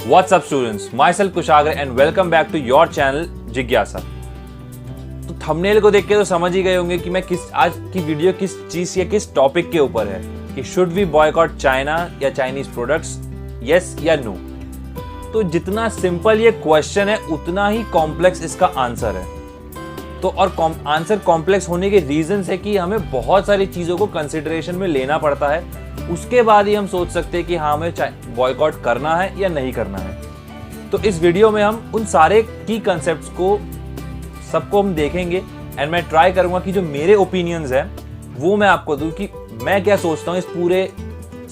What's up students, myself Kushagra and welcome back to your channel जिज्ञासा। तो thumbnail को देख के तो समझ ही गए होंगे कि मैं आज की वीडियो किस चीज या किस टॉपिक के ऊपर है कि शुड वी बॉयकॉट चाइना या चाइनीज प्रोडक्ट्स, यस या नो। तो जितना सिंपल ये क्वेश्चन है उतना ही कॉम्प्लेक्स इसका आंसर है। तो और आंसर कॉम्प्लेक्स होने के रीजन है कि हमें बहुत सारी चीजों को कंसिडरेशन में लेना पड़ता है, उसके बाद ही हम सोच सकते हैं कि हाँ हमें बॉयकॉट करना है या नहीं करना है। तो इस वीडियो में हम उन सारे की कंसेप्ट्स को सबको हम देखेंगे एंड मैं ट्राई करूंगा कि जो मेरे ओपिनियंस हैं वो मैं आपको दूं कि मैं क्या सोचता हूं इस पूरे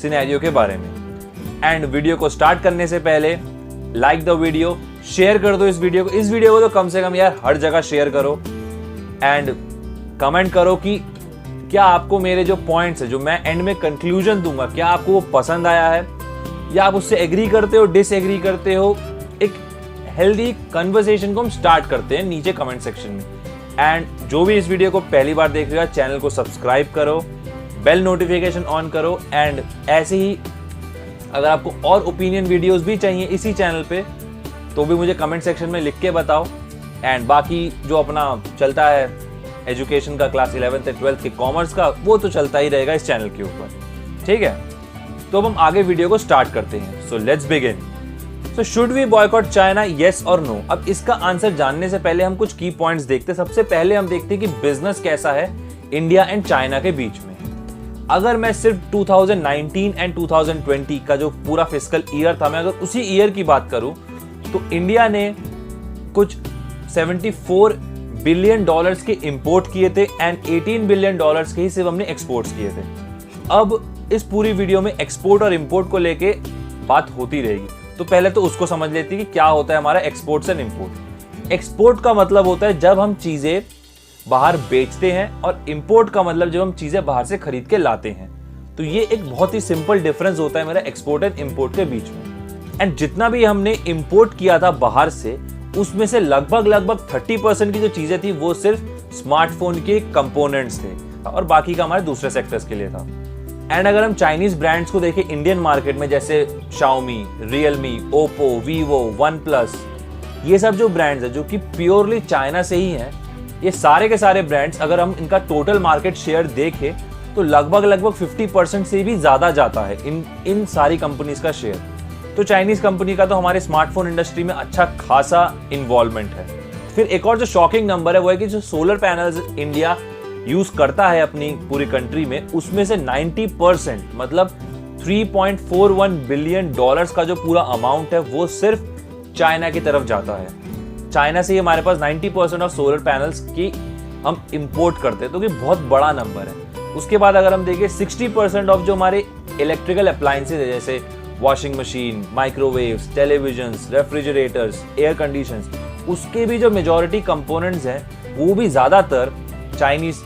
सिनेरियो के बारे में। एंड वीडियो को स्टार्ट करने से पहले लाइक द वीडियो, शेयर कर दो इस वीडियो को तो कम से कम यार हर जगह शेयर करो एंड कमेंट करो कि क्या आपको मेरे जो पॉइंट्स है जो मैं एंड में कंक्लूजन दूंगा क्या आपको वो पसंद आया है या आप उससे एग्री करते हो, डिसएग्री करते हो। एक हेल्दी कन्वर्सेशन को हम स्टार्ट करते हैं नीचे कमेंट सेक्शन में। एंड जो भी इस वीडियो को पहली बार देख रहे हो चैनल को सब्सक्राइब करो, बेल नोटिफिकेशन ऑन करो एंड ऐसे ही अगर आपको और ओपिनियन वीडियोस भी चाहिए इसी चैनल पे तो भी मुझे कमेंट सेक्शन में लिख के बताओ। एंड बाकी जो अपना चलता है एजुकेशन का क्लास 11th और 12th के कॉमर्स का वो तो चलता ही रहेगा इस चैनल के ऊपर, ठीक है। तो अब हम आगे वीडियो को स्टार्ट करते हैं। So let's begin. So should we boycott China, yes और नो। अब इसका आंसर जानने से पहले हम कुछ की पॉइंट्स देखते हैं। सबसे पहले हम देखते हैं कि बिजनेस कैसा है इंडिया एंड चाइना के बीच में। अगर मैं सिर्फ 2019 एंड 2020 का जो पूरा फिस्कल ईयर था, मैं अगर उसी ईयर की बात करूं तो इंडिया ने कुछ 74 बिलियन डॉलर्स के इंपोर्ट किए थे एंड 18 बिलियन डॉलर्स के ही सिर्फ हमने एक्सपोर्ट्स किए थे। अब इस पूरी वीडियो में एक्सपोर्ट और इंपोर्ट को लेके बात होती रहेगी। तो पहले तो उसको समझ लेते हैं कि क्या होता है हमारा एक्सपोर्ट्स एंड इंपोर्ट। एक्सपोर्ट का मतलब होता है जब हम चीजें बाहर बेचते हैं और इंपोर्ट का मतलब जब हम चीजें बाहर से खरीद के लाते हैं। तो ये एक बहुत ही सिंपल डिफरेंस होता है मेरा एक्सपोर्ट एंड इंपोर्ट के बीच में। एंड जितना भी हमने इंपोर्ट किया था बाहर से उसमें से लगभग 30% की जो चीजें थी वो सिर्फ स्मार्टफोन के कंपोनेंट्स थे और बाकी का हमारे दूसरे सेक्टर्स के लिए था। एंड अगर हम चाइनीज ब्रांड्स को देखें इंडियन मार्केट में, जैसे Xiaomi, Realme, Oppo, Vivo, OnePlus, ये सब जो ब्रांड्स है जो कि प्योरली चाइना से ही हैं, ये सारे के सारे ब्रांड्स अगर हम इनका टोटल मार्केट शेयर देखें तो लगभग 50% से भी ज्यादा जाता है इन सारी कंपनीज का शेयर। तो चाइनीज कंपनी का तो हमारे स्मार्टफोन इंडस्ट्री में अच्छा खासा इन्वॉल्वमेंट है। फिर एक और जो शॉकिंग नंबर है वो है कि जो सोलर पैनल्स इंडिया यूज करता है अपनी पूरी कंट्री में, उसमें से 90% मतलब 3.41 बिलियन डॉलर्स का जो पूरा अमाउंट है वो सिर्फ चाइना की तरफ जाता है। चाइना से ही हमारे पास 90% ऑफ सोलर पैनल्स की हम इंपोर्ट करते हैं, तो ये बहुत बड़ा नंबर है। उसके बाद अगर हम देखें 60% ऑफ जो हमारे इलेक्ट्रिकल अप्लायंसेज है जैसे washing machine, microwaves, televisions, refrigerators, air conditions, उसके भी जो मेजॉरिटी कंपोनेंट्स हैं वो भी ज्यादातर चाइनीज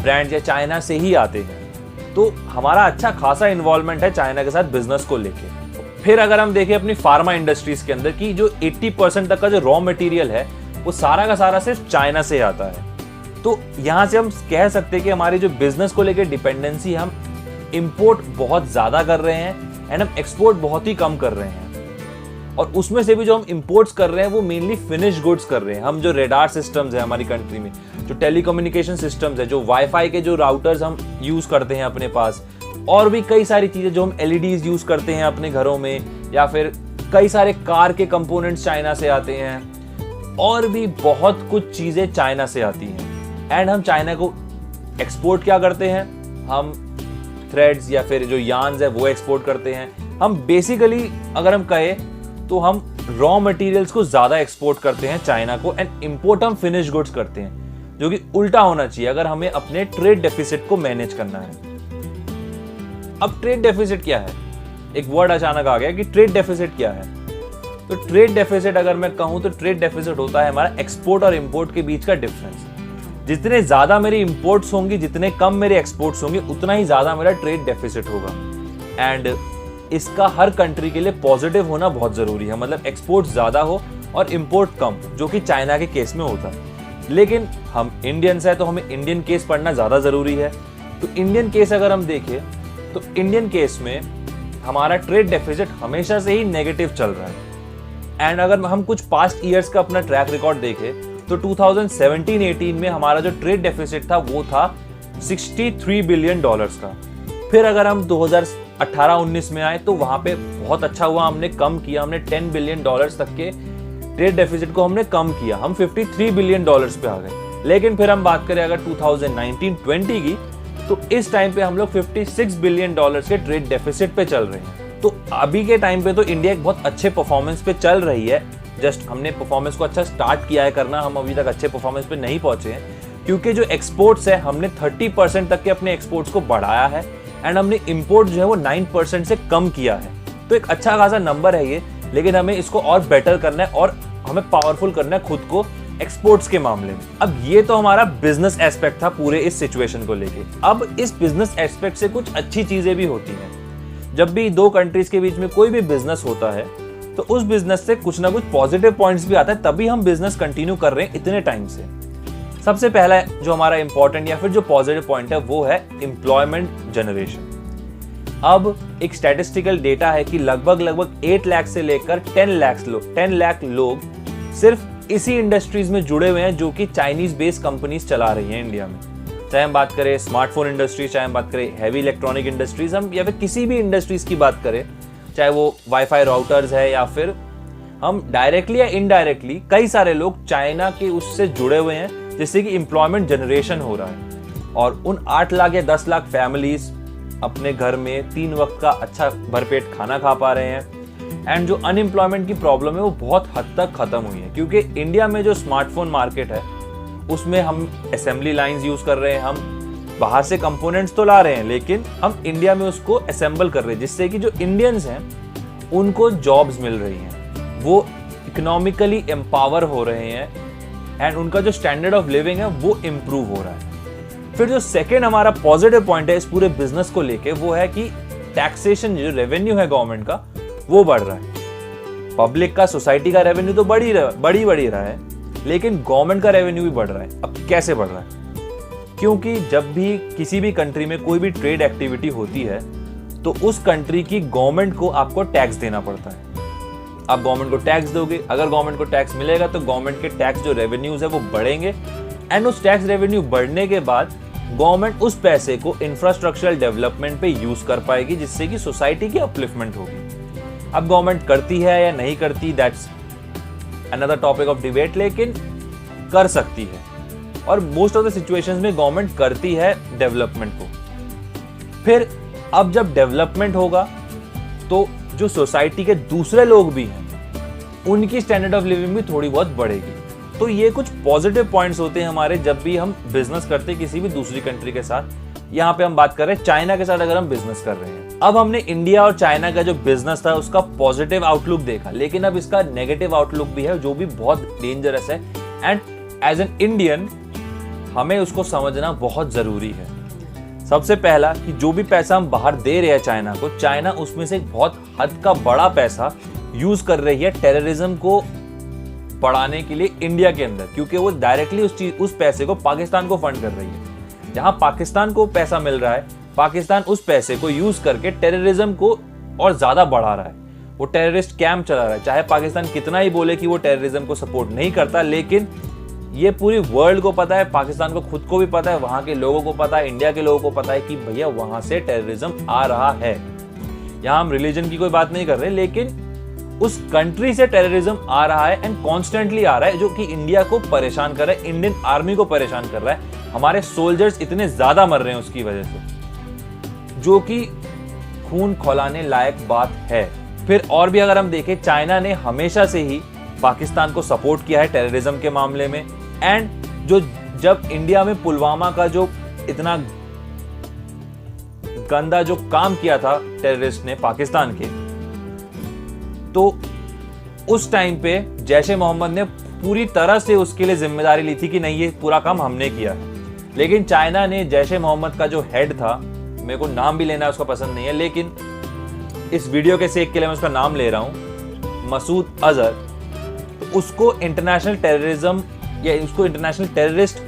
ब्रांड्स या चाइना से ही आते हैं। तो हमारा अच्छा खासा इन्वॉल्वमेंट है चाइना के साथ बिजनेस को लेके। फिर अगर हम देखें अपनी फार्मा इंडस्ट्रीज के अंदर की जो 80% तक का जो रॉ मटेरियल है वो सारा का सारा सिर्फ चाइना से आता है। तो यहां से हम कह सकते हैं कि हमारी जो बिजनेस को लेकर डिपेंडेंसी, हम इंपोर्ट बहुत ज्यादा कर रहे हैं एंड हम एक्सपोर्ट बहुत ही कम कर रहे हैं। और उसमें से भी जो हम इंपोर्ट्स कर रहे हैं वो मेनली फिनिश गुड्स कर रहे हैं। हम जो रेडार सिस्टम्स है हमारी कंट्री में, जो टेलीकम्युनिकेशन सिस्टम्स है, जो वाईफाई के जो राउटर्स हम यूज करते हैं अपने पास, और भी कई सारी चीजें जो हम एलईडीज यूज करते हैं अपने घरों में, या फिर कई सारे कार के कंपोनेंट्स चाइना से आते हैं, और भी बहुत कुछ चीजें चाइना से आती हैं। एंड हम चाइना को एक्सपोर्ट क्या करते हैं, हम थ्रेड्स या फिर जो यार्न्स है वो एक्सपोर्ट करते हैं। हम बेसिकली अगर हम कहें तो हम रॉ मटेरियल्स को ज्यादा एक्सपोर्ट करते हैं चाइना को एंड इंपोर्ट हम फिनिश गुड्स करते हैं, जो कि उल्टा होना चाहिए अगर हमें अपने ट्रेड डेफिसिट को मैनेज करना है। अब ट्रेड डेफिसिट क्या है, एक वर्ड अचानक आ गया कि ट्रेड डेफिसिट क्या है। तो ट्रेड डेफिसिट अगर मैं कहूं तो ट्रेड डेफिसिट होता है हमारा एक्सपोर्ट और इंपोर्ट के बीच का डिफरेंस। जितने ज्यादा मेरी इंपोर्ट्स होंगी, जितने कम मेरे एक्सपोर्ट्स होंगे, उतना ही ज्यादा मेरा ट्रेड डेफिसिट होगा। एंड इसका हर कंट्री के लिए पॉजिटिव होना बहुत जरूरी है, मतलब एक्सपोर्ट ज्यादा हो और इंपोर्ट कम, जो कि चाइना के केस में होता है। लेकिन हम इंडियंस हैं तो हमें इंडियन केस पढ़ना ज्यादा जरूरी है। तो इंडियन केस अगर हम देखें तो इंडियन केस में हमारा ट्रेड डेफिसिट हमेशा से ही नेगेटिव चल रहा है। एंड अगर हम कुछ पास्ट ईयर्स का अपना ट्रैक रिकॉर्ड देखें तो 2017-18 में हमारा जो ट्रेड डेफिसिट था वो था $63 बिलियन का। फिर अगर हम 2018-19 में आए तो वहां पे बहुत अच्छा हुआ, हमने कम किया, हमने $10 बिलियन तक के ट्रेड डेफिसिट को हमने कम किया, हम $53 बिलियन पे आ गए। लेकिन फिर हम बात करें अगर 2019-20 की तो इस टाइम पे हम लोग $56 बिलियन के ट्रेड डेफिसिट पे चल रहे हैं। तो अभी के टाइम पे तो इंडिया एक बहुत अच्छे परफॉर्मेंस पे चल रही है। जस्ट हमने परफॉर्मेंस को अच्छा स्टार्ट किया है करना, हम अभी तक अच्छे परफॉर्मेंस पे नहीं पहुंचे हैं क्योंकि जो एक्सपोर्ट्स है हमने 30% तक के अपने एक्सपोर्ट्स को बढ़ाया है एंड हमने इंपोर्ट जो है वो 9% से कम किया है। तो एक अच्छा खासा नंबर है ये, लेकिन हमें इसको और बेटर करना है और हमें पावरफुल करना है खुद को एक्सपोर्ट्स के मामले में। अब ये तो हमारा बिजनेस एस्पेक्ट था पूरे इस सिचुएशन को लेके। अब इस बिजनेस एस्पेक्ट से कुछ अच्छी चीजें भी होती हैं। जब भी दो कंट्रीज के बीच में कोई भी बिजनेस होता है तो उस बिजनेस से कुछ ना कुछ पॉजिटिव पॉइंट्स भी आता है, तभी हम बिजनेस कंटिन्यू कर रहे हैं इतने टाइम से। सबसे पहला जो हमारा इंपॉर्टेंट या फिर जो पॉजिटिव पॉइंट है वो है एम्प्लॉयमेंट जनरेशन। अब एक स्टैटिस्टिकल डेटा है कि लगभग 8 लाख से लेकर 10 लाख लोग सिर्फ इसी इंडस्ट्रीज में जुड़े हुए हैं जो कि चाइनीज बेस्ड कंपनीज चला रही हैं इंडिया में। चाहे हम बात करें स्मार्टफोन इंडस्ट्रीज, चाहे हम बात करें हैवी इलेक्ट्रॉनिक इंडस्ट्रीज, हम या फिर किसी भी इंडस्ट्रीज की बात करें, चाहे वो वाईफाई राउटर्स है या फिर हम डायरेक्टली या इनडायरेक्टली, कई सारे लोग चाइना के उससे जुड़े हुए हैं जिससे कि एम्प्लॉयमेंट जनरेशन हो रहा है। और उन 8 लाख या 10 लाख फैमिलीज अपने घर में 3 वक्त का अच्छा भरपेट खाना खा पा रहे हैं एंड जो अनएम्प्लॉयमेंट की प्रॉब्लम है वो बहुत हद तक खत्म हुई है क्योंकि इंडिया में जो स्मार्टफोन मार्केट है उसमें हम असेंबली लाइंस यूज कर रहे हैं, हम बाहर से कंपोनेंट्स तो ला रहे हैं लेकिन हम इंडिया में उसको असेंबल कर रहे हैं जिससे कि जो इंडियंस हैं उनको जॉब्स मिल रही हैं, वो इकोनॉमिकली एम्पावर हो रहे हैं एंड उनका जो स्टैंडर्ड ऑफ लिविंग है वो इम्प्रूव हो रहा है। फिर जो सेकेंड हमारा पॉजिटिव पॉइंट है इस पूरे बिजनेस को लेके वो है कि टैक्सेशन, जो रेवेन्यू है गवर्नमेंट का वो बढ़ रहा है। पब्लिक का, सोसाइटी का रेवेन्यू तो बढ़ ही रहा है लेकिन गवर्नमेंट का रेवेन्यू भी बढ़ रहा है। अब कैसे बढ़ रहा है? क्योंकि जब भी किसी भी कंट्री में कोई भी ट्रेड एक्टिविटी होती है तो उस कंट्री की गवर्नमेंट को आपको टैक्स देना पड़ता है। आप गवर्नमेंट को टैक्स दोगे, अगर गवर्नमेंट को टैक्स मिलेगा तो गवर्नमेंट के टैक्स जो रेवेन्यूज है वो बढ़ेंगे एंड उस टैक्स रेवेन्यू बढ़ने के बाद गवर्नमेंट उस पैसे को इंफ्रास्ट्रक्चरल डेवलपमेंट पे यूज कर पाएगी जिससे कि सोसाइटी की अपलिफ्टमेंट होगी। अब गवर्नमेंट करती है या नहीं करती, that's another topic of debate, लेकिन कर सकती है और मोस्ट ऑफ द सिचुएशंस में गवर्नमेंट करती है डेवलपमेंट को। फिर अब जब डेवलपमेंट होगा तो जो सोसाइटी के दूसरे लोग भी हैं उनकी स्टैंडर्ड ऑफ लिविंग भी थोड़ी बहुत बढ़ेगी। तो ये कुछ पॉजिटिव पॉइंट्स होते हैं हमारे जब भी हम बिजनेस करते हैं किसी भी दूसरी कंट्री के साथ। यहाँ पे हम बात कर रहे हैं चाइना के साथ अगर हम बिजनेस कर रहे हैं। अब हमने इंडिया और चाइना का जो बिजनेस था उसका पॉजिटिव आउटलुक देखा, लेकिन अब इसका नेगेटिव आउटलुक भी है जो भी बहुत डेंजरस है एंड एज एन इंडियन हमें उसको समझना बहुत जरूरी है। सबसे पहला कि जो भी पैसा हम बाहर दे रहे हैं चाइना को, चाइना उसमें से बहुत हद का बड़ा पैसा यूज कर रही है टेररिज्म को बढ़ाने के लिए इंडिया के अंदर, क्योंकि वो डायरेक्टली उस पैसे को पाकिस्तान को फंड कर रही है। जहां पाकिस्तान को पैसा मिल रहा है, पाकिस्तान उस पैसे को यूज करके टेररिज्म को और ज्यादा बढ़ा रहा है। वो टेररिस्ट कैंप चला रहा है। चाहे पाकिस्तान कितना ही बोले कि वो टेररिज्म को सपोर्ट नहीं करता, लेकिन ये पूरी वर्ल्ड को पता है, पाकिस्तान को खुद को भी पता है, वहां के लोगों को पता है, इंडिया के लोगों को पता है कि भैया वहां से टेररिज्म आ रहा है। यहां हम रिलीजन की कोई बात नहीं कर रहे, लेकिन उस कंट्री से टेररिज्म आ रहा है एंड कॉन्स्टेंटली आ रहा है, जो कि इंडिया को परेशान कर रहा है, इंडियन आर्मी को परेशान कर रहा है। हमारे सोल्जर्स इतने ज्यादा मर रहे हैं उसकी वजह से, जो कि खून खौलाने लायक बात है। फिर और भी अगर हम देखें, चाइना ने हमेशा से ही पाकिस्तान को सपोर्ट किया है टेररिज्म के मामले में एंड जब इंडिया में पुलवामा का जो इतना गंदा जो काम किया था टेररिस्ट ने पाकिस्तान के, तो उस टाइम पे जैश ए मोहम्मद ने पूरी तरह से उसके लिए जिम्मेदारी ली थी कि नहीं, ये पूरा काम हमने किया है। लेकिन चाइना ने जैश ए मोहम्मद का जो हेड था, मेरे को नाम भी लेना उसका पसंद नहीं है, लेकिन इस वीडियो के सेक के लिए मैं उसका नाम ले रहा हूं, मसूद अजहर, उसको इंटरनेशनल टेररिज्म या उसको इंटरनेशनल टेररिस्ट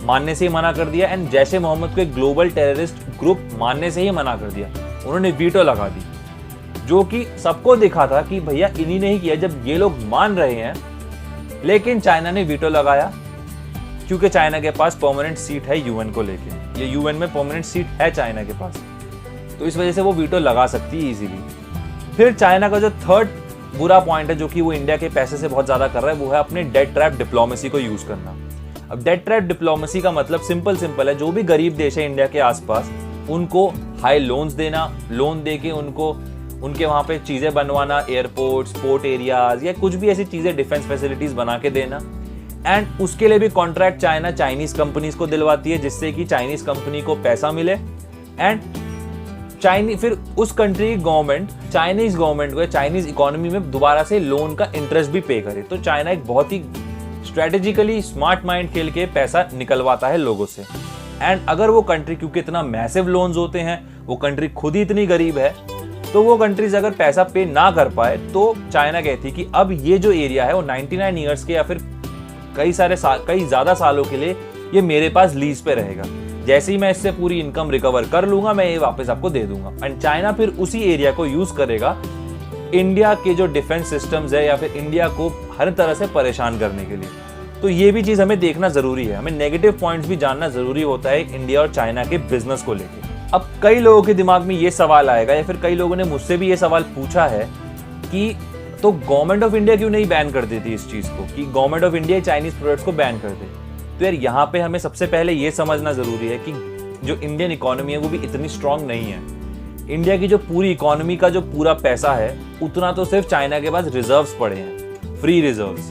मानने से ही मना कर दिया एंड जैश ए मोहम्मद को एक ग्लोबल टेररिस्ट ग्रुप मानने से ही मना कर दिया। उन्होंने वीटो लगा दी। जो कि सबको दिखा था कि भैया इन्हीं ने ही किया। जब ये लोग मान रहे हैं, लेकिन चाइना ने वीटो लगाया, क्योंकि चाइना के पास परमानेंट सीट है यूएन को लेके। ये यूएन में परमानेंट सीट है चाइना के पास, तो इस वजह से वो वीटो लगा सकती है इजीली। फिर चाइना का जो थर्ड बुरा पॉइंट है, जो कि वो इंडिया के पैसे से बहुत ज्यादा कर रहा है, वो है अपने डेट ट्रैप डिप्लोमेसी को यूज करना। अब डेट ट्रैप डिप्लोमेसी का मतलब सिंपल है, जो भी गरीब देश है इंडिया के आसपास, उनको हाई लोन्स देना, लोन देके उनको उनके वहां पे चीजें बनवाना, एयरपोर्ट्स, पोर्ट एरियाज या कुछ भी ऐसी चीजें, डिफेंस फैसिलिटीज बना के देना। एंड उसके लिए भी कॉन्ट्रैक्ट चाइना चाइनीज कंपनीज को दिलवाती है, जिससे कि चाइनीज कंपनी को पैसा मिले। एंड फिर उस कंट्री की गवर्नमेंट चाइनीज गवर्नमेंट को, चाइनीज इकोनॉमी में दोबारा से लोन का इंटरेस्ट भी पे करे। तो चाइना एक बहुत ही स्ट्रेटेजिकली स्मार्ट माइंड खेल के पैसा निकलवाता है लोगों से। एंड अगर वो कंट्री, क्योंकि इतना मैसिव लोन्स होते हैं, वो कंट्री खुद ही इतनी गरीब है, तो वो कंट्रीज अगर पैसा पे ना कर पाए, तो चाइना कहती कि अब ये जो एरिया है वो 99 ईयर्स के या फिर कई ज्यादा सालों के लिए ये मेरे पास लीज पे रहेगा। जैसे ही मैं इससे पूरी इनकम रिकवर कर लूंगा, मैं ये वापस आपको दे दूंगा। एंड चाइना फिर उसी एरिया को यूज करेगा इंडिया के जो डिफेंस सिस्टम्स है या फिर इंडिया को हर तरह से परेशान करने के लिए। तो ये भी चीज हमें देखना जरूरी है, हमें नेगेटिव पॉइंट्स भी जानना जरूरी होता है इंडिया और चाइना के बिजनेस को लेकर। अब कई लोगों के दिमाग में ये सवाल आएगा, या फिर कई लोगों ने मुझसे भी ये सवाल पूछा है कि तो गवर्नमेंट ऑफ इंडिया क्यों नहीं बैन कर देती इस चीज को, कि government of India Chinese products को बैन कर दे। तो यार यहाँ पे हमें सबसे पहले ये समझना जरूरी है कि जो इंडियन इकोनॉमी है वो भी इतनी स्ट्रांग नहीं है। इंडिया की जो पूरी इकोनॉमी का जो पूरा पैसा है, उतना तो सिर्फ चाइना के पास रिजर्व्स पड़े हैं, फ्री रिजर्व्स।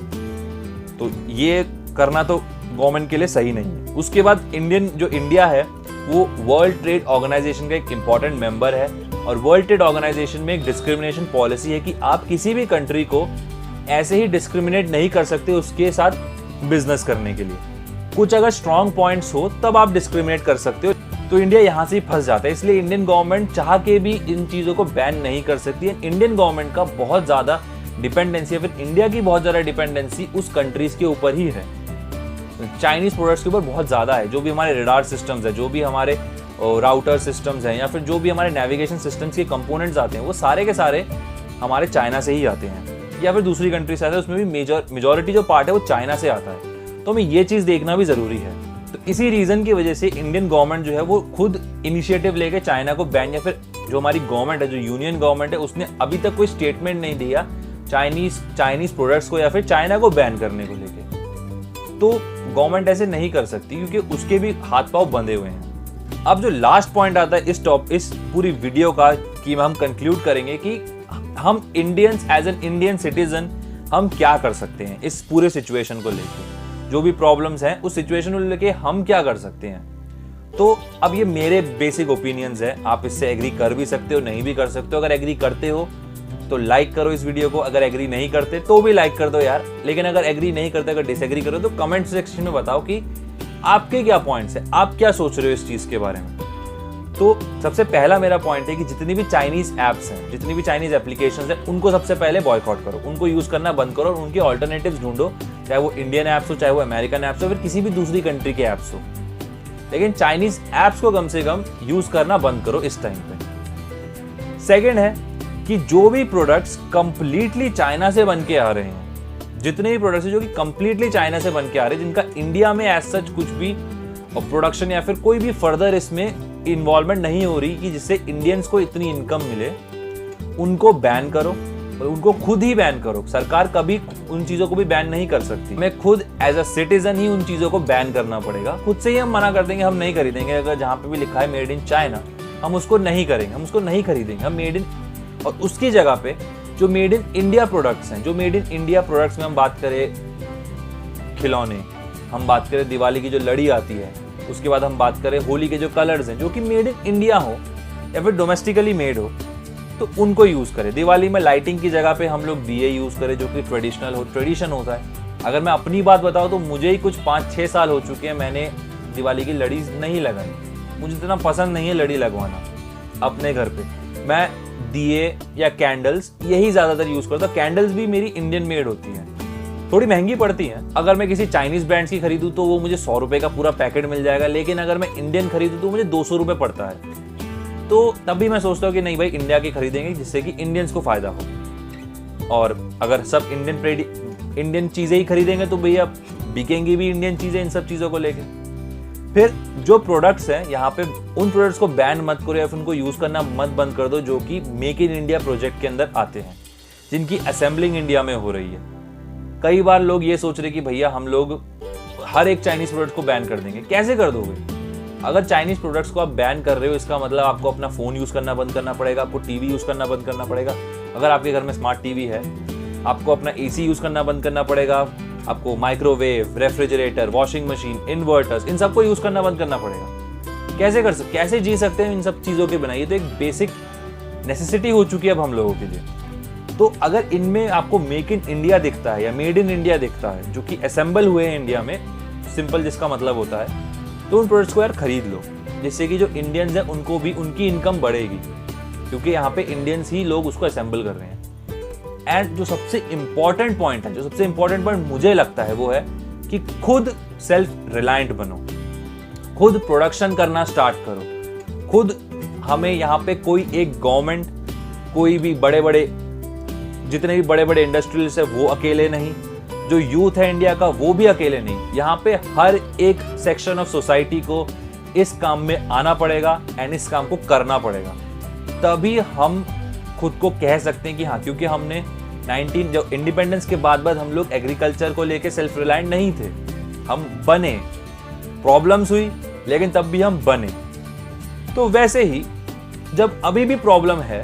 तो ये करना तो गवर्नमेंट के लिए सही नहीं है। उसके बाद इंडिया है वो वर्ल्ड ट्रेड ऑर्गेनाइजेशन का एक इंपॉर्टेंट मेंबर है, और वर्ल्ड ट्रेड ऑर्गेनाइजेशन में एक डिस्क्रिमिनेशन पॉलिसी है कि आप किसी भी कंट्री को ऐसे ही डिस्क्रिमिनेट नहीं कर सकते उसके साथ बिजनेस करने के लिए। कुछ अगर स्ट्रॉन्ग पॉइंट्स हो तब आप डिस्क्रिमिनेट कर सकते हो। तो इंडिया यहाँ से ही फंस जाता है। इसलिए इंडियन गवर्नमेंट चाह के भी इन चीजों को बैन नहीं कर सकती है। इंडियन गवर्नमेंट का बहुत ज्यादा डिपेंडेंसी, या फिर इंडिया की बहुत ज्यादा डिपेंडेंसी उस कंट्रीज के ऊपर ही है, चाइनीज प्रोडक्ट्स के ऊपर बहुत ज्यादा है। जो भी हमारे रडार सिस्टम्स है, जो भी हमारे राउटर सिस्टम्स हैं, या फिर जो भी हमारे नेविगेशन सिस्टम्स के कंपोनेंट्स आते हैं, वो सारे के सारे हमारे चाइना से ही आते हैं, या फिर दूसरी कंट्री से आते हैं। उसमें भी मेजॉरिटी जो पार्ट है वो चाइना से आता है। तो हमें ये चीज देखना भी जरूरी है। तो इसी रीजन की वजह से इंडियन गवर्नमेंट जो है वो खुद इनिशिएटिव लेके चाइना को बैन, या फिर जो हमारी गवर्नमेंट है, जो यूनियन गवर्नमेंट है, उसने अभी तक कोई स्टेटमेंट नहीं दिया चाइनीज प्रोडक्ट्स को या फिर चाइना को बैन करने को लेके। तो गवर्नमेंट ऐसे नहीं कर सकती, क्योंकि उसके भी हाथ पांव बंधे हुए हैं। अब जो लास्ट पॉइंट आता है इस पूरी वीडियो का, कि हम कंक्लूड करेंगे कि हम Indians as an Indian citizen हम क्या कर सकते हैं इस पूरे सिचुएशन को लेके, जो भी प्रॉब्लम्स हैं उस सिचुएशन को लेके हम क्या कर सकते हैं। तो अब ये मेरे बेसिक ओपिनियंस है, आप इससे एग्री कर भी सकते हो, नहीं भी कर सकते हो। अगर एग्री करते हो तो लाइक करो इस वीडियो को, अगर एग्री नहीं करते तो भी लाइक कर दो यार। लेकिन अगर एग्री नहीं करते, अगर डिसएग्री करो, तो कमेंट सेक्शन में बताओ कि आपके क्या पॉइंट्स है, आप क्या सोच रहे हो इस चीज के बारे में। तो सबसे पहला मेरा पॉइंट है कि जितनी भी चाइनीज ऐप्स हैं, जितनी भी चाइनीज एप्लीकेशंस हैं, उनको सबसे पहले बॉयकॉट करो, उनको यूज करना बंद करो और उनके ऑल्टरनेटिव्स ढूंढो, चाहे वो इंडियन ऐप्स हो, चाहे वो अमेरिकन ऐप्स हो, फिर किसी भी दूसरी कंट्री के ऐप्स हो। लेकिन चाइनीज ऐप्स को कम से कम यूज करना बंद करो इस टाइम पे। सेकेंड है कि जो भी प्रोडक्ट्स कंप्लीटली चाइना से बन के आ रहे हैं, जितने भी प्रोडक्ट्स हैं जो कि कंप्लीटली चाइना से बन के आ रहे हैं, जिनका इंडिया में एज सच कुछ भी प्रोडक्शन या फिर कोई भी फर्दर इसमें इन्वॉल्वमेंट नहीं हो रही कि जिससे इंडियंस को इतनी इनकम मिले, उनको बैन करो, उनको खुद ही बैन करो। सरकार कभी उन चीजों को भी बैन नहीं कर सकती, हमें खुद एज अ सिटीजन ही उन चीजों को बैन करना पड़ेगा। खुद से ही हम मना कर देंगे, हम नहीं खरीदेंगे। अगर जहां पे भी लिखा है मेड इन चाइना, हम उसको नहीं करेंगे, हम उसको नहीं खरीदेंगे, हम मेड इन, और उसकी जगह पे जो मेड इन इंडिया प्रोडक्ट्स हैं, जो मेड इन इंडिया प्रोडक्ट्स में हम बात करें खिलौने, हम बात करें दिवाली की जो लड़ी आती है, उसके बाद हम बात करें होली के जो कलर्स हैं जो कि मेड इन इंडिया हो या फिर डोमेस्टिकली मेड हो, तो उनको यूज करें। दिवाली में लाइटिंग की जगह पे हम लोग दिए यूज करें, जो कि ट्रेडिशन होता है। अगर मैं अपनी बात बताऊं तो मुझे ही कुछ 5-6 साल हो चुके हैं, मैंने दिवाली की लड़ी नहीं लगाई। मुझे इतना पसंद नहीं है लड़ी लगवाना अपने घर पे। मैं दिए या कैंडल्स यही ज्यादातर यूज करता हूँ। कैंडल्स भी मेरी इंडियन मेड होती हैं, थोड़ी महंगी पड़ती हैं। अगर मैं किसी चाइनीज ब्रांड्स की खरीदूं तो वो मुझे 100 रुपए का पूरा पैकेट मिल जाएगा, लेकिन अगर मैं इंडियन खरीदूं तो मुझे 200 रुपए पड़ता है। तो तब भी मैं सोचता हूँ कि नहीं भाई, इंडिया की खरीदेंगे जिससे कि इंडियंस को फायदा हो। और अगर सब इंडियन चीजें ही खरीदेंगे तो भैया बिकेंगी भी इंडियन चीजें इन सब चीजों को लेके। फिर जो प्रोडक्ट्स हैं यहाँ पे, उन प्रोडक्ट्स को बैन मत करो या फिर उनको यूज करना मत बंद कर दो जो कि मेक इन इंडिया प्रोजेक्ट के अंदर आते हैं, जिनकी असेंबलिंग इंडिया में हो रही है। कई बार लोग ये सोच रहे कि भैया हम लोग हर एक चाइनीज प्रोडक्ट को बैन कर देंगे। कैसे कर दोगे? अगर चाइनीज प्रोडक्ट्स को आप बैन कर रहे हो, इसका मतलब आपको अपना फोन यूज करना बंद करना पड़ेगा, आपको टीवी यूज करना बंद करना पड़ेगा। अगर आपके घर में स्मार्ट टीवी है, आपको अपना एसी यूज करना बंद करना पड़ेगा, आपको microwave, refrigerator, washing machine, inverters, इन सबको यूज करना बंद करना पड़ेगा। कैसे जी सकते हैं इन सब चीजों के बिना? ये तो एक बेसिक नेसेसिटी हो चुकी है अब हम लोगों के लिए। तो अगर इनमें आपको मेक इन इंडिया दिखता है या मेड इन इंडिया दिखता है, जो कि असेंबल हुए हैं इंडिया में, सिंपल जिसका मतलब होता है, तो उन प्रोडक्ट्स को यार खरीद लो, जिससे कि जो इंडियंस हैं उनको भी उनकी इनकम बढ़ेगी, क्योंकि यहाँ पे इंडियंस ही लोग उसको असेंबल कर रहे हैं। एंड जो सबसे इंपॉर्टेंट पॉइंट मुझे लगता है वो है कि खुद सेल्फ रिलायंट बनो, खुद प्रोडक्शन करना स्टार्ट करो। खुद हमें यहाँ पे कोई एक गवर्नमेंट, कोई भी जितने भी बड़े बड़े इंडस्ट्रियलिस्ट है वो अकेले नहीं, जो यूथ है इंडिया का वो भी अकेले नहीं। यहाँ पे हर एक सेक्शन ऑफ सोसाइटी को इस काम में आना पड़ेगा एंड इस काम को करना पड़ेगा, तभी हम खुद को कह सकते हैं कि हाँ, क्योंकि हमने जो इंडिपेंडेंस के बाद हम लोग एग्रीकल्चर को लेके सेल्फ रिलायंट नहीं थे, हम बने। प्रॉब्लम्स हुई लेकिन तब भी हम बने। तो वैसे ही जब अभी भी प्रॉब्लम है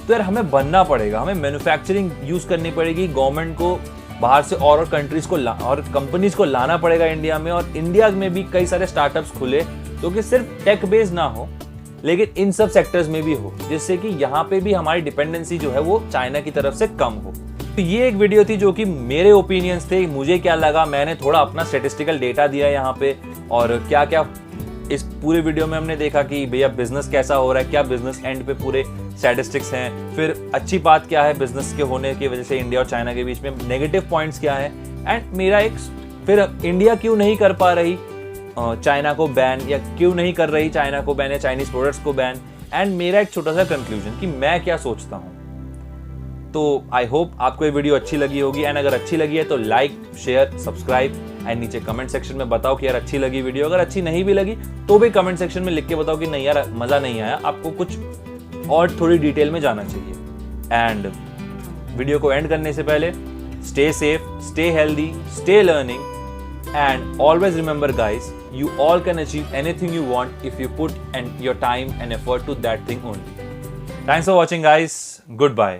तो यार हमें बनना पड़ेगा, हमें मैन्युफैक्चरिंग यूज करनी पड़ेगी, गवर्नमेंट को बाहर से और कंट्रीज को और कंपनीज को लाना पड़ेगा इंडिया में। और इंडिया में भी कई सारे स्टार्टअप्स खुले जो कि सिर्फ टेक बेस्ड ना हो, लेकिन इन सब सेक्टर्स में भी हो, जिससे कि यहाँ पे भी हमारी डिपेंडेंसी जो है वो चाइना की तरफ से कम हो। तो ये एक वीडियो थी जो कि मेरे ओपिनियंस थे, मुझे क्या लगा, मैंने थोड़ा अपना स्टेटिस्टिकल डेटा दिया यहाँ पे, और क्या क्या इस पूरे वीडियो में हमने देखा कि भैया बिजनेस कैसा हो रहा है, क्या बिजनेस एंड पे पूरे स्टैटिस्टिक्स हैं, फिर अच्छी बात क्या है बिजनेस के होने की वजह से इंडिया और चाइना के बीच में, नेगेटिव पॉइंट्स क्या है, एंड मेरा एक फिर इंडिया क्यों नहीं कर पा रही चाइना को बैन, या क्यों नहीं कर रही चाइना को बैन या चाइनीज प्रोडक्ट्स को बैन, एंड मेरा एक छोटा सा कंक्लूजन कि मैं क्या सोचता हूँ। तो आई होप आपको ये वीडियो अच्छी लगी होगी, एंड अगर अच्छी लगी है तो लाइक, शेयर, सब्सक्राइब, एंड नीचे कमेंट सेक्शन में बताओ कि यार अच्छी लगी वीडियो। अगर अच्छी नहीं भी लगी तो भी कमेंट सेक्शन में लिख के बताओ कि नहीं यार मजा नहीं आया, आपको कुछ और थोड़ी डिटेल में जाना चाहिए। एंड वीडियो को एंड करने से पहले stay safe, stay healthy, stay learning, and always remember guys, you all can achieve anything you want if you put your time and effort to that thing only. Thanks for watching guys. Goodbye.